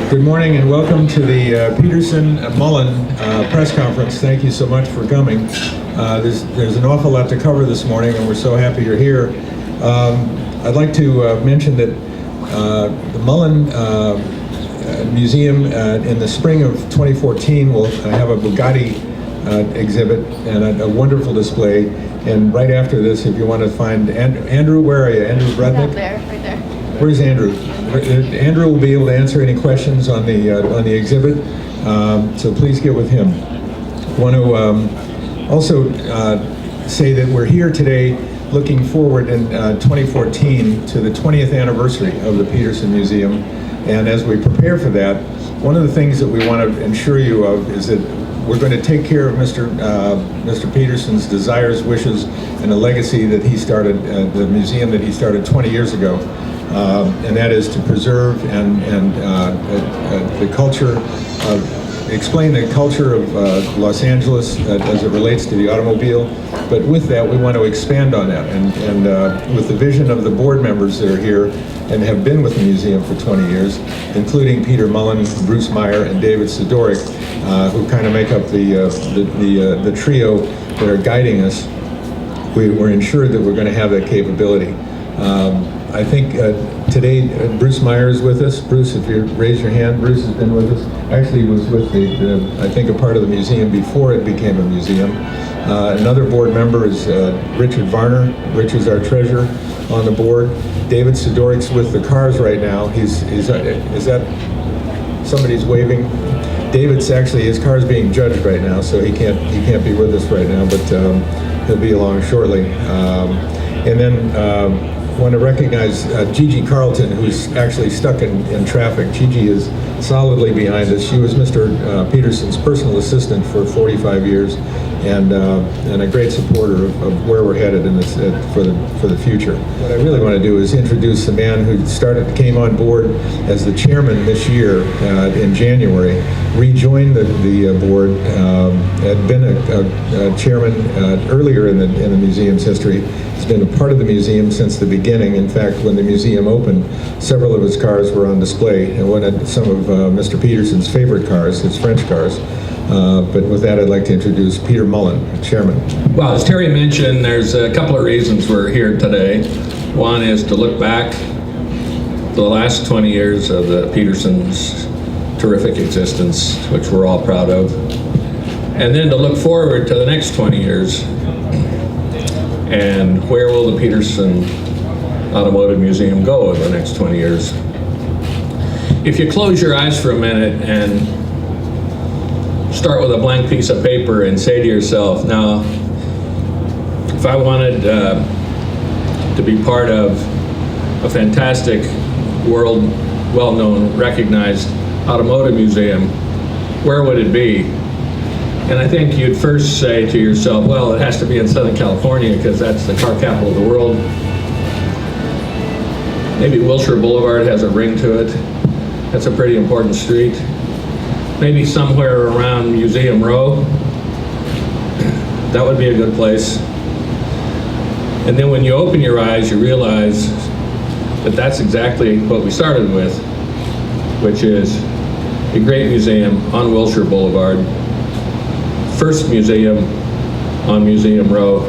Good morning and welcome to the Petersen Mullen press conference. Thank you so much for coming. There's an awful lot to cover this morning and we're so happy you're here. I'd like to mention that the Mullen Museum in the spring of 2014 will have a Bugatti exhibit and a wonderful display. And right after this, if you want to find Andrew, where are you? Andrew Brudnick? Right there. Where's Andrew? Andrew will be able to answer any questions on the exhibit, so please get with him. I want to also say that we're here today looking forward in 2014 to the 20th anniversary of the Petersen Museum, and as we prepare for that, one of the things that we want to ensure you of is that we're going to take care of Mr. Petersen's desires, wishes, and the legacy that he started, the museum that he started 20 years ago. And that is to preserve and the culture, explain the culture of Los Angeles as it relates to the automobile. But with that, we want to expand on that. And with the vision of the board members that are here and have been with the museum for 20 years, including Peter Mullen, Bruce Meyer, and David Sidoric, who kind of make up the trio that are guiding us, we're ensured that we're going to have that capability. I think today Bruce Meyer is with us. Bruce, if you raise your hand, Bruce has been with us. Actually, he was with I think a part of the museum before it became a museum. Another board member is Richard Varner. Richard's our treasurer on the board. David Sidoric's with the cars right now. Is that somebody's waving? David's actually, his car's being judged right now, so he can't be with us right now, but he'll be along shortly. And then want to recognize Gigi Carlton, who's actually stuck in traffic. Gigi is solidly behind us. She was Mr. Petersen's personal assistant for 45 years, and a great supporter of where we're headed in this for the future. What I really want to do is introduce the man who came on board as the chairman this year in January, rejoined the board, had been a chairman earlier in the museum's history. He's been a part of the museum since the beginning. In fact, when the museum opened, several of his cars were on display, and some of Mr. Petersen's favorite cars, his French cars. But with that, I'd like to introduce Peter Mullen, Chairman. Well, as Terry mentioned, there's a couple of reasons we're here today. One is to look back the last 20 years of the Petersen's terrific existence, which we're all proud of, and then to look forward to the next 20 years. And where will the Petersen Automotive Museum go in the next 20 years? If you close your eyes for a minute and start with a blank piece of paper and say to yourself, now, if I wanted to be part of a fantastic, world well-known, recognized automotive museum, where would it be? And I think you'd first say to yourself, well, it has to be in Southern California because that's the car capital of the world. Maybe Wilshire Boulevard has a ring to it. That's a pretty important street. Maybe somewhere around Museum Row. That would be a good place. And then when you open your eyes, you realize that that's exactly what we started with, which is a great museum on Wilshire Boulevard. First museum on Museum Row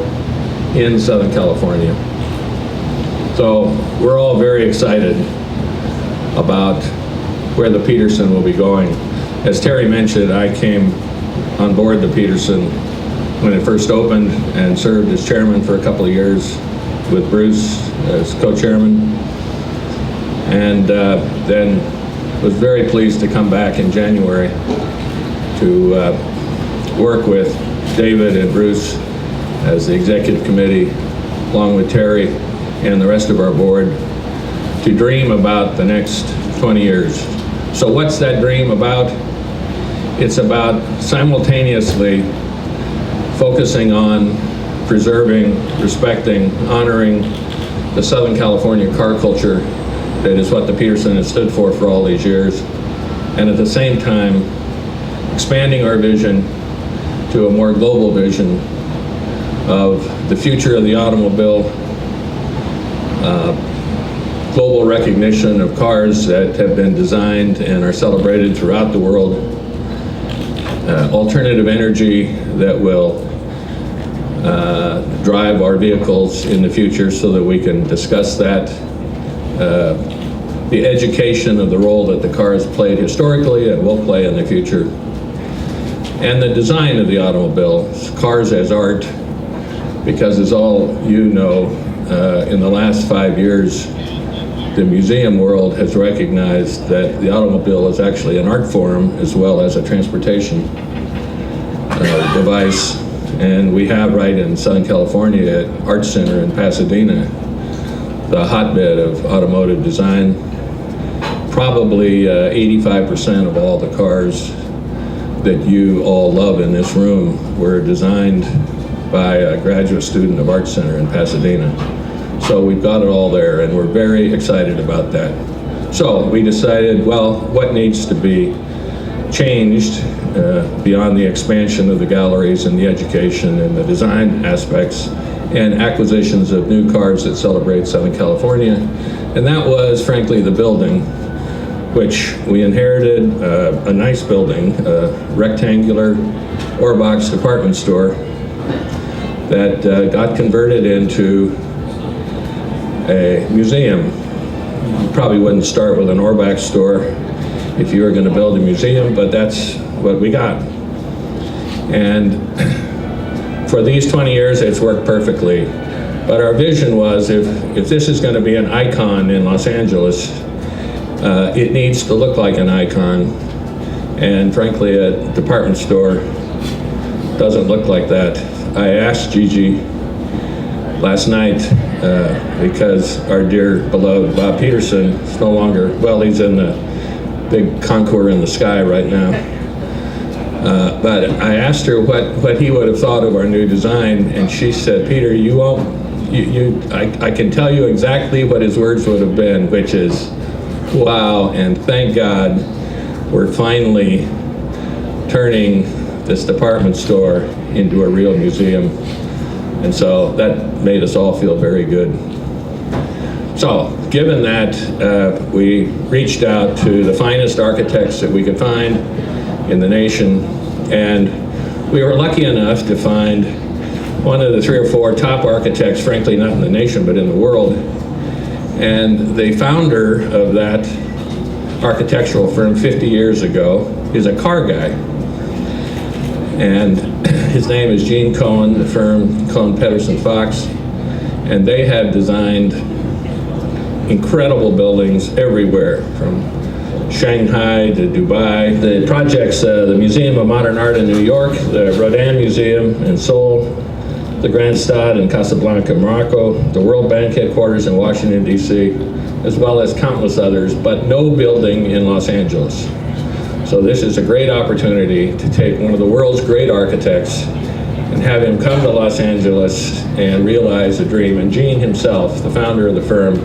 in Southern California. So we're all very excited about where the Petersen will be going. As Terry mentioned, I came on board the Petersen when it first opened and served as chairman for a couple of years with Bruce as co-chairman, and then was very pleased to come back in January to work with David and Bruce as the executive committee, along with Terry and the rest of our board, to dream about the next 20 years. So what's that dream about? It's about simultaneously focusing on preserving, respecting, honoring the Southern California car culture that is what the Petersen has stood for all these years, and at the same time expanding our vision to a more global vision of the future of the automobile, global recognition of cars that have been designed and are celebrated throughout the world. Alternative energy that will drive our vehicles in the future so that we can discuss that. The education of the role that the car has played historically and will play in the future. And the design of the automobile, cars as art, because as all you know, in the last 5 years, the museum world has recognized that the automobile is actually an art form as well as a transportation device. And we have right in Southern California at Art Center in Pasadena, the hotbed of automotive design. Probably 85% of all the cars that you all love in this room were designed by a graduate student of Art Center in Pasadena. So we've got it all there, and we're very excited about that. So we decided, well, what needs to be changed beyond the expansion of the galleries and the education and the design aspects and acquisitions of new cars that celebrate Southern California. And that was, frankly, the building, which we inherited a nice building, a rectangular Orbox department store that got converted into a museum. You probably wouldn't start with an Orbox store if you were going to build a museum, but that's what we got. And for these 20 years, it's worked perfectly. But our vision was if this is going to be an icon in Los Angeles, it needs to look like an icon. And frankly, a department store doesn't look like that. I asked Gigi last night because our dear beloved Bob Petersen is no longer, well, he's in the big Concours in the sky right now. But I asked her what he would have thought of our new design, and she said, Peter, I can tell you exactly what his words would have been, which is, wow, and thank God we're finally turning this department store into a real museum. And so that made us all feel very good. So, given that, we reached out to the finest architects that we could find in the nation, and we were lucky enough to find one of the 3 or 4 top architects, frankly not in the nation but in the world. And the founder of that architectural firm 50 years ago is a car guy. And his name is Gene Cohen, the firm Cohen, Petersen, Fox. And they have designed incredible buildings everywhere, from Shanghai to Dubai. The projects, the Museum of Modern Art in New York, the Rodin Museum in Seoul, the Grand Stade in Casablanca, Morocco, the World Bank headquarters in Washington, D.C., as well as countless others, but no building in Los Angeles. So this is a great opportunity to take one of the world's great architects and have him come to Los Angeles and realize a dream. And Gene himself, the founder of the firm,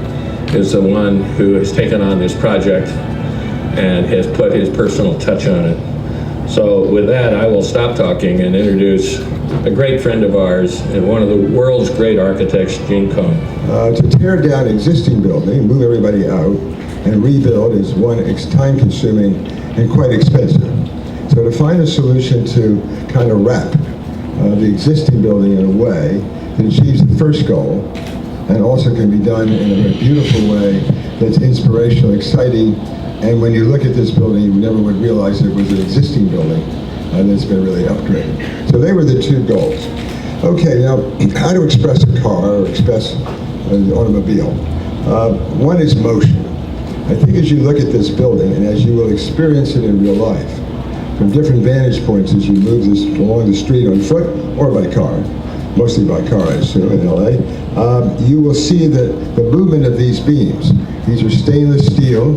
is the one who has taken on this project and has put his personal touch on it. So with that, I will stop talking and introduce a great friend of ours and one of the world's great architects, Gene Cohen. To tear down existing building, move everybody out, and rebuild is time-consuming and quite expensive. So to find a solution to kind of wrap the existing building in a way that achieves the first goal and also can be done in a very beautiful way that's inspirational, exciting, and when you look at this building, you never would realize it was an existing building that's been really upgraded. So they were the 2 goals. Okay, now, how to express a car or express an automobile? One is motion. I think as you look at this building, and as you will experience it in real life, from different vantage points as you move this along the street on foot or by car, mostly by car, I assume, in LA, you will see that the movement of these beams, these are stainless steel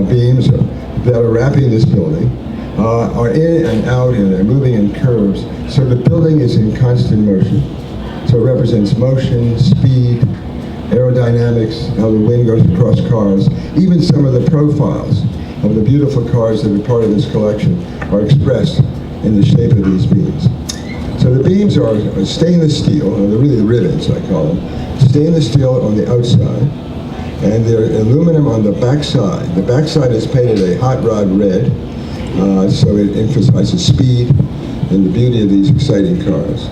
beams that are wrapping this building, are in and out and they're moving in curves. So the building is in constant motion. So it represents motion, speed, aerodynamics, how the wind goes across cars. Even some of the profiles of the beautiful cars that are part of this collection are expressed in the shape of these beams. So the beams are stainless steel, or they're really the rivets, I call them, stainless steel on the outside, And they're aluminum on the backside. The backside is painted a hot rod red, so it emphasizes speed and the beauty of these exciting cars.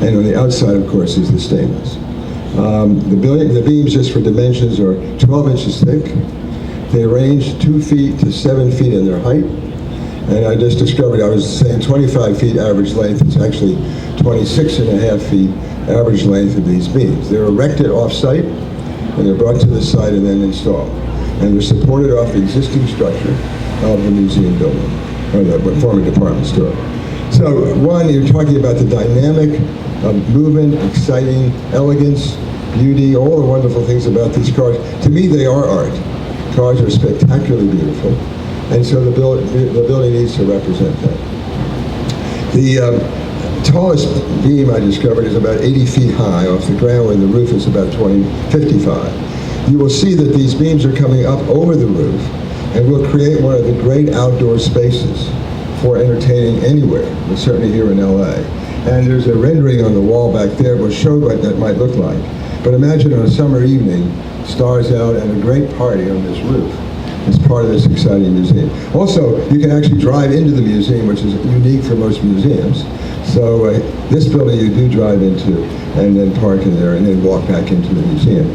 And on the outside, of course, is the stainless. The beams, just for dimensions, are 12 inches thick. They range 2 feet to 7 feet in their height. And I just discovered, I was saying 25 feet average length. It's actually 26 and a half feet average length of these beams. They're erected off-site, and they're brought to the site and then installed. And they're supported off the existing structure of the museum building, or the former department store. So, one, you're talking about the dynamic movement, exciting, elegance, beauty, all the wonderful things about these cars. To me, they are art. Cars are spectacularly beautiful, and so the building needs to represent that. The tallest beam I discovered is about 80 feet high off the ground, where the roof is about 55. You will see that these beams are coming up over the roof, and will create one of the great outdoor spaces for entertaining anywhere, but certainly here in LA. And there's a rendering on the wall back there that will show what that might look like. But imagine on a summer evening, stars out and a great party on this roof as part of this exciting museum. Also, you can actually drive into the museum, which is unique for most museums. So this building you do drive into and then park in there and then walk back into the museum,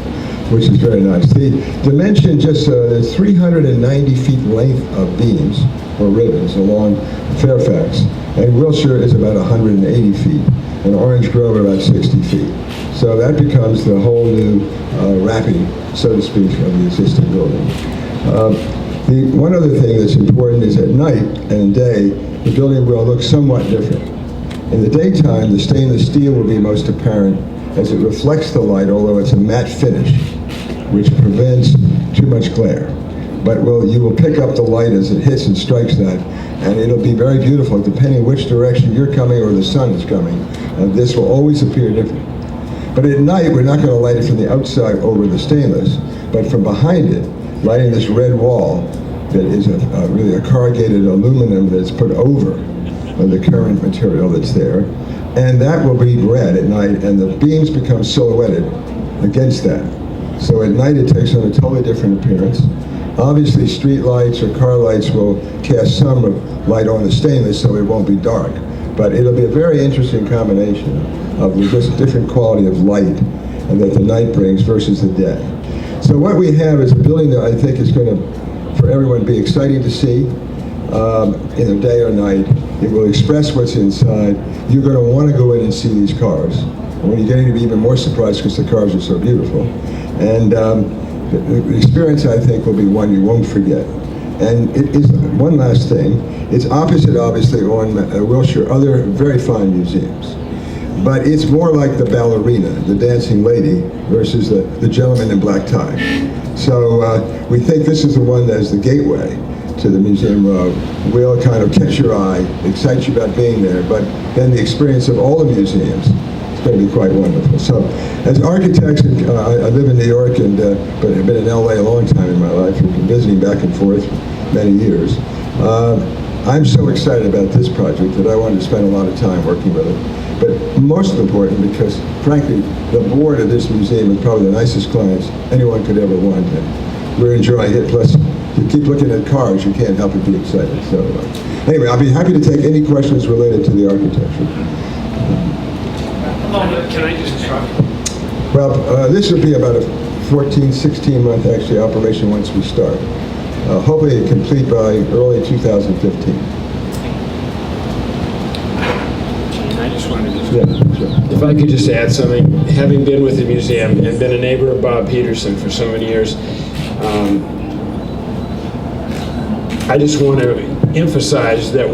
which is very nice. The dimension, just there's 390 feet length of beams or ribbons along Fairfax, and Wilshire is about 180 feet, and Orange Grove about 60 feet. So that becomes the whole new wrapping, so to speak, of the existing building. One other thing that's important is at night and day, the building will look somewhat different. In the daytime, the stainless steel will be most apparent as it reflects the light, although it's a matte finish, which prevents too much glare. But you will pick up the light as it hits and strikes that, and it'll be very beautiful depending which direction you're coming or the sun is coming. This will always appear different. But at night, we're not going to light it from the outside over the stainless, but from behind it, lighting this red wall that is really a corrugated aluminum that's put over the current material that's there. And that will be red at night, and the beams become silhouetted against that. So at night, it takes on a totally different appearance. Obviously, street lights or car lights will cast some light on the stainless, so it won't be dark. But it'll be a very interesting combination of just different quality of light and that the night brings versus the day. So what we have is a building that I think is going to, for everyone, be exciting to see, either day or night. It will express what's inside. You're going to want to go in and see these cars. And when you get in, you'll be even more surprised because the cars are so beautiful. And the experience, I think, will be one you won't forget. And it is one last thing. It's opposite, obviously, on Wilshire, other very fine museums. But it's more like the ballerina, the dancing lady, versus the gentleman in black tie. So we think this is the one that is the gateway to the Museum Row. Will kind of catch your eye, excite you about being there, but then the experience of all the museums is going to be quite wonderful. So as architects, I live in New York, but I've been in LA a long time in my life, and been visiting back and forth many years. I'm so excited about this project that I wanted to spend a lot of time working with it. But most important because, frankly, the board of this museum is probably the nicest clients anyone could ever want. And we're enjoying it. Plus, you keep looking at cars, you can't help but be excited. So anyway, I'll be happy to take any questions related to the architecture. Can I just interrupt? Well, this would be about a 14, 16-month actually operation once we start. Hopefully complete by early 2015. I just wanted to, Yeah, sure. if I could just add something, having been with the museum and been a neighbor of Bob Petersen for so many years, I just want to emphasize that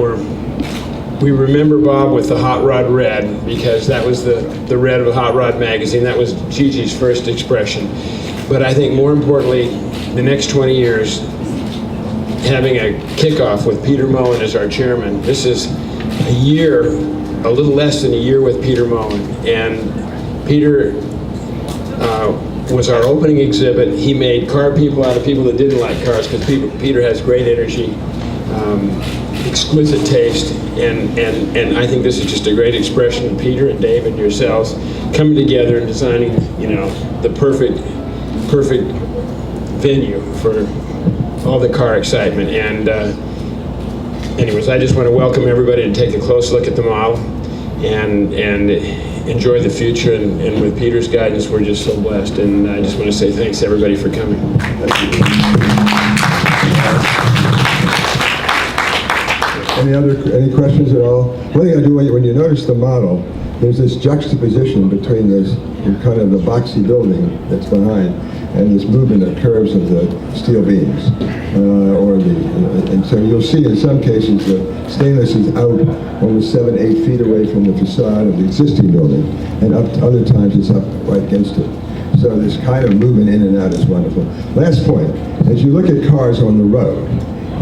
we remember Bob with the Hot Rod Red, because that was the red of the Hot Rod magazine. That was Gigi's first expression. But I think more importantly, the next 20 years, having a kickoff with Peter Mullen as our chairman. This is a year, a little less than a year with Peter Mullen. And Peter was our opening exhibit. He made car people out of people that didn't like cars, because Peter has great energy, exquisite taste, and I think this is just a great expression of Peter and Dave and yourselves coming together and designing, the perfect venue for all the car excitement. And anyways, I just want to welcome everybody to take a close look at the model and enjoy the future. And with Peter's guidance, we're just so blessed. And I just want to say thanks to everybody for coming. Any questions at all? One thing I do when you notice the model, there's this juxtaposition between this kind of the boxy building that's behind and this movement of curves of the steel beams, and so you'll see in some cases the stainless is out almost 7-8 feet away from the facade of the existing building, and other times it's up right against it. So this kind of movement in and out is wonderful. Last point, as you look at cars on the road,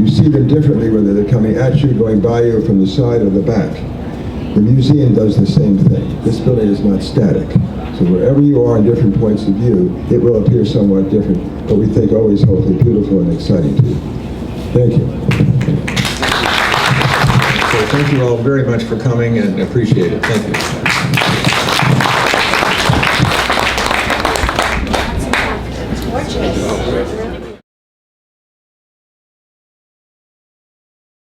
you see them differently whether they're coming at you, going by you, or from the side or the back. The museum does the same thing. This building is not static. So wherever you are in different points of view, it will appear somewhat different, but we think always hopefully beautiful and exciting to you. Thank you. So thank you all very much for coming and appreciate it. Thank you.